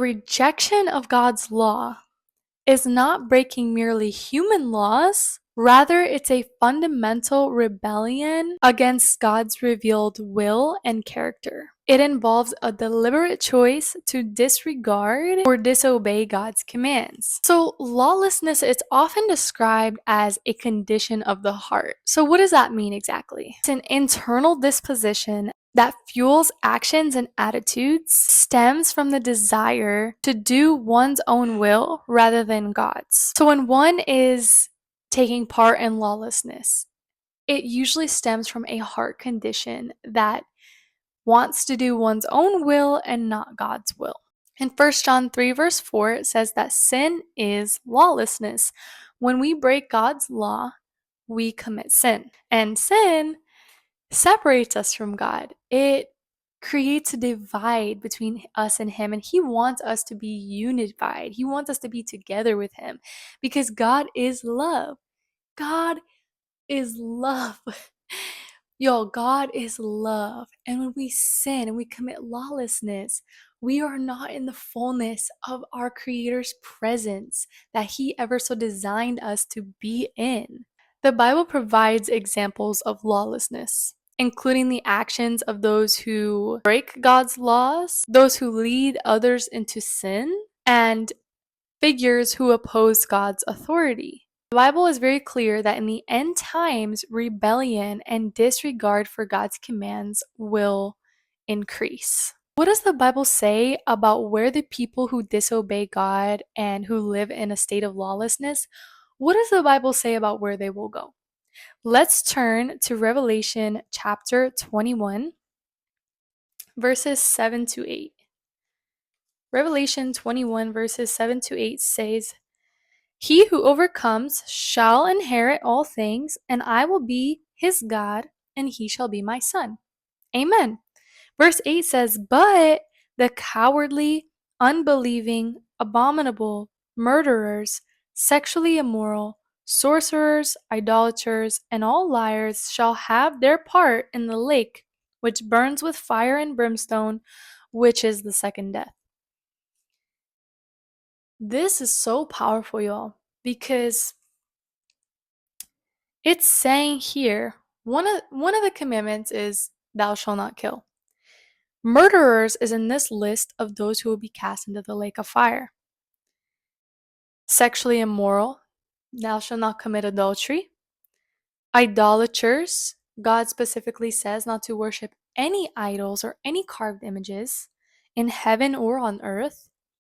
Rejection of God's law is not breaking merely human laws, rather, it's a fundamental rebellion against God's revealed will and character. It involves a deliberate choice to disregard or disobey God's commands. So, lawlessness is often described as a condition of the heart. So, what does that mean exactly? It's an internal disposition that fuels actions and attitudes, stems from the desire to do one's own will rather than God's. So when one is taking part in lawlessness, it usually stems from a heart condition that wants to do one's own will and not God's will. In 1 John 3, verse 4, it says that sin is lawlessness. When we break God's law, we commit sin. And sin separates us from God. It creates a divide between us and Him, and He wants us to be unified. He wants us to be together with Him because God is love. God is love. Y'all, God is love. And when we sin and we commit lawlessness, we are not in the fullness of our Creator's presence that He ever so designed us to be in. The Bible provides examples of lawlessness, including the actions of those who break God's laws, those who lead others into sin, and figures who oppose God's authority. The Bible is very clear that in the end times, rebellion and disregard for God's commands will increase. What does the Bible say about where the people who disobey God and who live in a state of lawlessness, what does the Bible say about where they will go? Let's turn to Revelation chapter 21, verses 7 to 8. Revelation 21, verses 7 to 8 says, "He who overcomes shall inherit all things, and I will be his God, and he shall be my son." Amen. Verse 8 says, "But the cowardly, unbelieving, abominable, murderers, sexually immoral, sorcerers, idolaters, and all liars shall have their part in the lake which burns with fire and brimstone, which is the second death." This is so powerful, y'all, because it's saying here, one of the commandments is thou shalt not kill. Murderers is in this list of those who will be cast into the lake of fire. Sexually immoral, thou shalt not commit adultery. Idolaters, God specifically says not to worship any idols or any carved images in heaven or on earth.